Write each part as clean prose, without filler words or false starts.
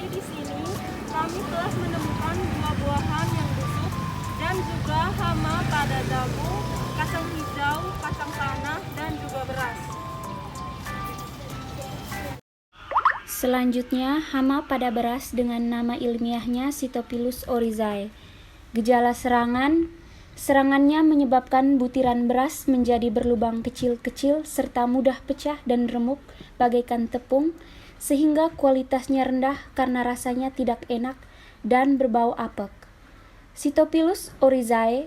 Jadi di sini kami telah menemukan buah-buahan yang busuk dan juga hama pada jagung, kacang hijau, kacang tanah, dan juga beras. Selanjutnya, hama pada beras dengan nama ilmiahnya Sitopilus oryzae. Gejala serangannya menyebabkan butiran beras menjadi berlubang kecil-kecil serta mudah pecah dan remuk bagaikan tepung, sehingga kualitasnya rendah karena rasanya tidak enak dan berbau apek. Sitopilus oryzae,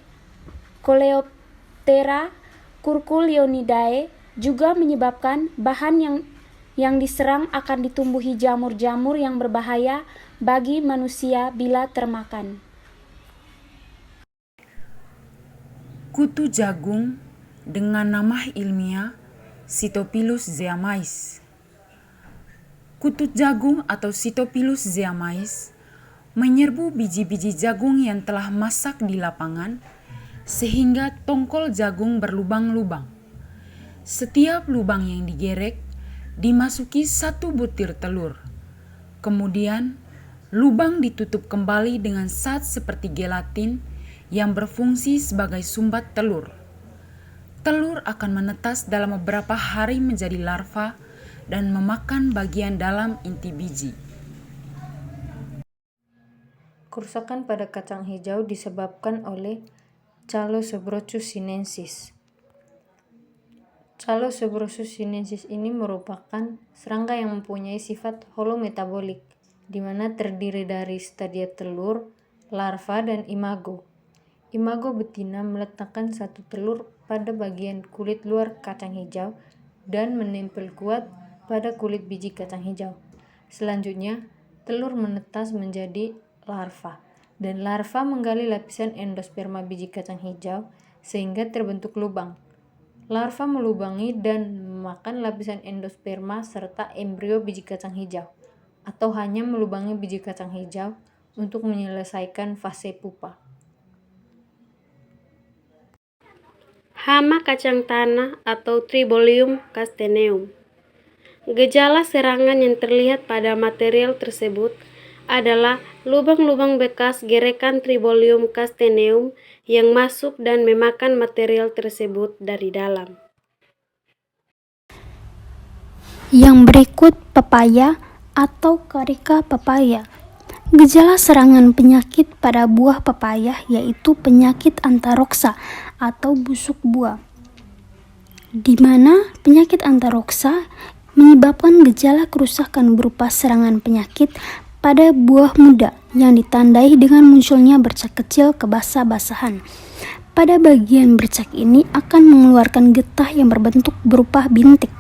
Coleoptera curculionidae juga menyebabkan bahan yang diserang akan ditumbuhi jamur-jamur yang berbahaya bagi manusia bila termakan. Kutu jagung dengan nama ilmiah Sitopilus zeamais. Kutu jagung atau Sitopilus zeamais menyerbu biji-biji jagung yang telah masak di lapangan sehingga tongkol jagung berlubang-lubang. Setiap lubang yang digerek dimasuki satu butir telur. Kemudian lubang ditutup kembali dengan zat seperti gelatin yang berfungsi sebagai sumbat telur. Telur akan menetas dalam beberapa hari menjadi larva dan memakan bagian dalam inti biji. Kerusakan pada kacang hijau disebabkan oleh Calosobrochus sinensis. Calosobrochus sinensis ini merupakan serangga yang mempunyai sifat holometabolik, di mana terdiri dari stadia telur, larva, dan imago. Imago betina meletakkan satu telur pada bagian kulit luar kacang hijau dan menempel kuat pada kulit biji kacang hijau. Selanjutnya, telur menetas menjadi larva, dan larva menggali lapisan endosperma biji kacang hijau sehingga terbentuk lubang. Larva melubangi dan memakan lapisan endosperma serta embrio biji kacang hijau, atau hanya melubangi biji kacang hijau untuk menyelesaikan fase pupa. Hama kacang tanah atau Tribolium castaneum. Gejala serangan yang terlihat pada material tersebut adalah lubang-lubang bekas gerekan Tribolium castaneum yang masuk dan memakan material tersebut dari dalam. Yang berikut pepaya atau Carica papaya. Gejala serangan penyakit pada buah pepaya yaitu penyakit antaroksa atau busuk buah, di mana penyakit antaroksa menyebabkan gejala kerusakan berupa serangan penyakit pada buah muda yang ditandai dengan munculnya bercak kecil kebasah-basahan. Pada bagian bercak ini akan mengeluarkan getah yang berbentuk berupa bintik.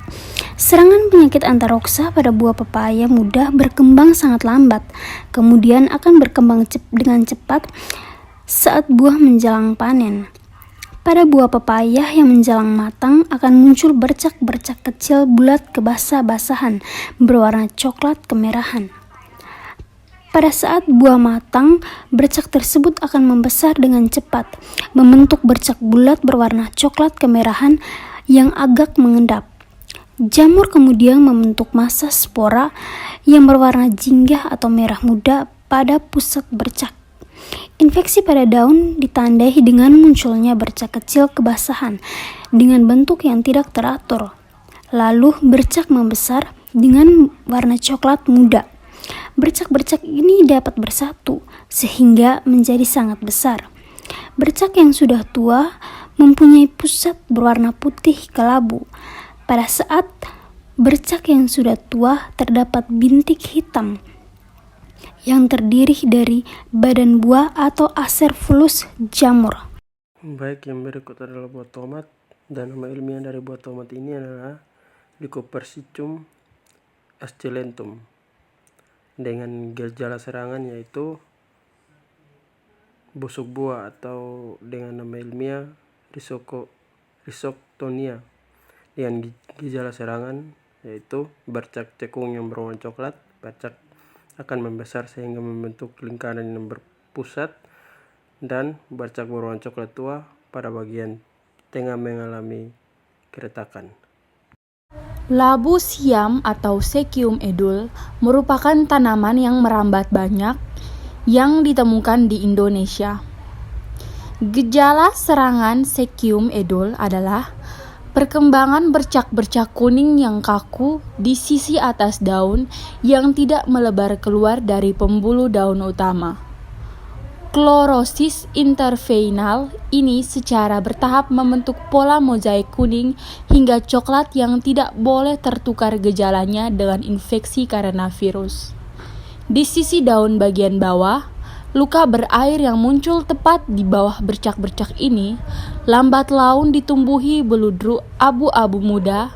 Serangan penyakit antaroksa pada buah pepaya muda berkembang sangat lambat, kemudian akan berkembang dengan cepat saat buah menjelang panen. Pada buah pepaya yang menjelang matang akan muncul bercak-bercak kecil bulat kebasah-basahan berwarna coklat kemerahan. Pada saat buah matang, bercak tersebut akan membesar dengan cepat, membentuk bercak bulat berwarna coklat kemerahan yang agak mengendap. Jamur kemudian membentuk massa spora yang berwarna jinggah atau merah muda pada pusat bercak. Infeksi pada daun ditandai dengan munculnya bercak kecil kebasahan dengan bentuk yang tidak teratur. Lalu bercak membesar dengan warna coklat muda. Bercak-bercak ini dapat bersatu sehingga menjadi sangat besar. Bercak yang sudah tua mempunyai pusat berwarna putih kelabu. Pada saat bercak yang sudah tua terdapat bintik hitam yang terdiri dari badan buah atau acervulus jamur. Baik, yang berikut adalah buah tomat, dan nama ilmiah dari buah tomat ini adalah Lycopersicum esculentum, dengan gejala serangan yaitu busuk buah, atau dengan nama ilmiah Rhizoctonia, dengan gejala serangan yaitu bercak cekung yang berwarna coklat. Bercak akan membesar sehingga membentuk lingkaran yang berpusat, dan bercak berwarna coklat tua pada bagian tengah mengalami keretakan. Labu siam atau Sechium edul merupakan tanaman yang merambat banyak yang ditemukan di Indonesia. Gejala serangan Sechium edul adalah perkembangan bercak-bercak kuning yang kaku di sisi atas daun yang tidak melebar keluar dari pembuluh daun utama. Klorosis interveinal ini secara bertahap membentuk pola mozaik kuning hingga coklat yang tidak boleh tertukar gejalanya dengan infeksi karena virus. Di sisi daun bagian bawah, luka berair yang muncul tepat di bawah bercak-bercak ini lambat laun ditumbuhi beludru abu-abu muda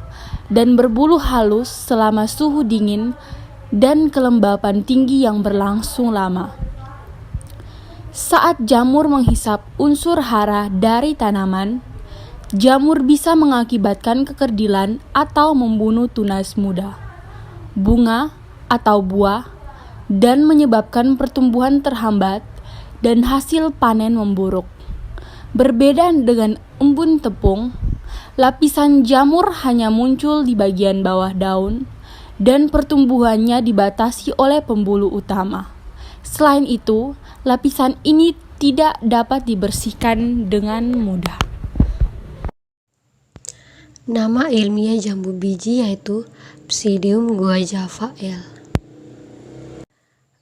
dan berbulu halus selama suhu dingin dan kelembapan tinggi yang berlangsung lama. Saat jamur menghisap unsur hara dari tanaman, jamur bisa mengakibatkan kekerdilan atau membunuh tunas muda, bunga atau buah, dan menyebabkan pertumbuhan terhambat dan hasil panen memburuk. Berbeda dengan embun tepung, lapisan jamur hanya muncul di bagian bawah daun dan pertumbuhannya dibatasi oleh pembuluh utama. Selain itu, lapisan ini tidak dapat dibersihkan dengan mudah. Nama ilmiah jambu biji yaitu Psidium guajava L.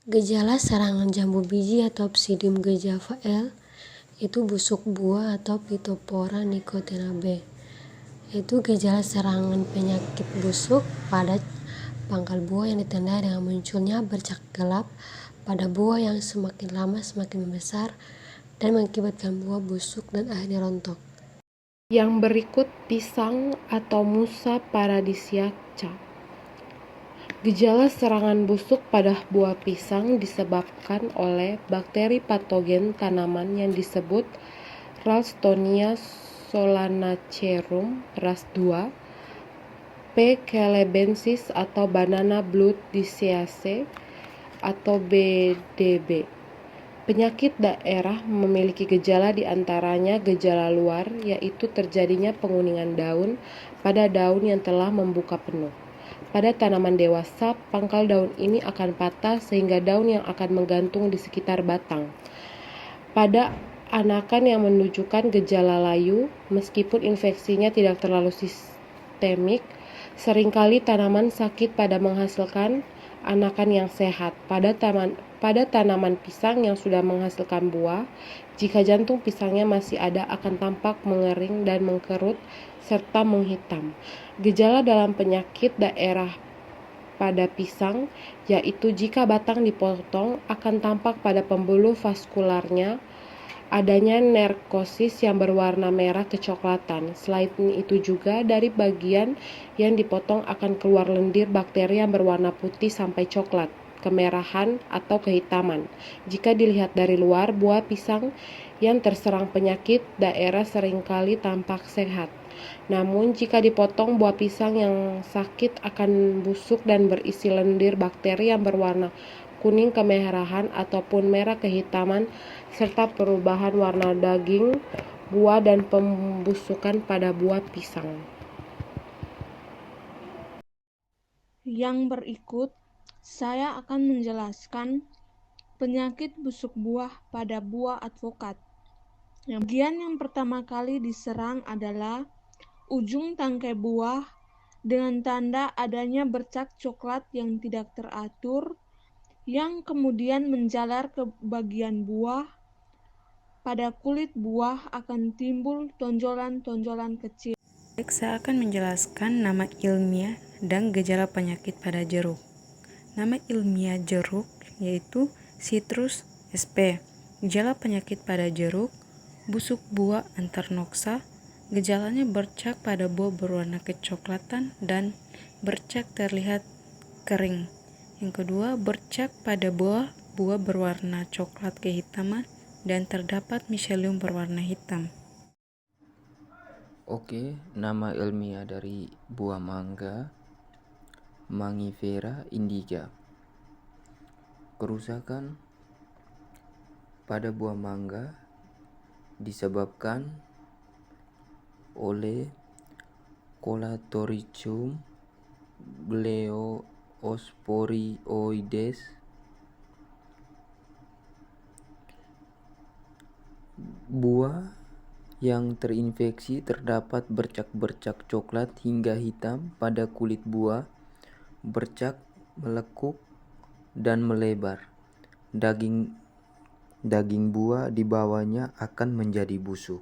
Gejala serangan jambu biji atau Psidium guajava L itu busuk buah atau Phytophthora nicotina B. Itu gejala serangan penyakit busuk pada pangkal buah yang ditandai dengan munculnya bercak gelap pada buah yang semakin lama semakin membesar dan mengakibatkan buah busuk dan akhirnya rontok. Yang berikut pisang atau Musa paradisiaca. Gejala serangan busuk pada buah pisang disebabkan oleh bakteri patogen tanaman yang disebut Ralstonia solanacearum ras 2, P. calebensis atau banana blood disease atau BDB. Penyakit daerah memiliki gejala di antaranya gejala luar, yaitu terjadinya penguningan daun pada daun yang telah membuka penuh. Pada tanaman dewasa, pangkal daun ini akan patah sehingga daun yang akan menggantung di sekitar batang. Pada anakan yang menunjukkan gejala layu, meskipun infeksinya tidak terlalu sistemik, seringkali tanaman sakit pada menghasilkan anakan yang sehat. Pada tanaman pisang yang sudah menghasilkan buah, jika jantung pisangnya masih ada akan tampak mengering dan mengkerut serta menghitam. Gejala dalam penyakit daerah pada pisang yaitu jika batang dipotong akan tampak pada pembuluh vaskularnya adanya nerkosis yang berwarna merah kecoklatan. Selain itu juga dari bagian yang dipotong akan keluar lendir bakteri yang berwarna putih sampai coklat, kemerahan atau kehitaman. Jika dilihat dari luar, buah pisang yang terserang penyakit daerah seringkali tampak sehat. Namun jika dipotong, buah pisang yang sakit akan busuk dan berisi lendir bakteri yang berwarna kuning kemerahan ataupun merah kehitaman serta perubahan warna daging buah dan pembusukan pada buah pisang. Yang berikut saya akan menjelaskan penyakit busuk buah pada buah advokat. Bagian yang pertama kali diserang adalah ujung tangkai buah dengan tanda adanya bercak coklat yang tidak teratur yang kemudian menjalar ke bagian buah. Pada kulit buah akan timbul tonjolan-tonjolan kecil. Saya akan menjelaskan nama ilmiah dan gejala penyakit pada jeruk. Nama ilmiah jeruk yaitu Citrus sp. Gejala penyakit pada jeruk, busuk buah Anthranoxa. Gejalanya bercak pada buah berwarna kecoklatan dan bercak terlihat kering. Yang kedua, bercak pada buah berwarna coklat kehitaman dan terdapat miselium berwarna hitam. Oke, nama ilmiah dari buah mangga Mangifera indica. Kerusakan pada buah mangga disebabkan oleh Colatorium Bleosporioides. Buah yang terinfeksi terdapat bercak-bercak coklat hingga hitam pada kulit buah. Bercak melekuk dan melebar. Daging buah di bawahnya akan menjadi busuk.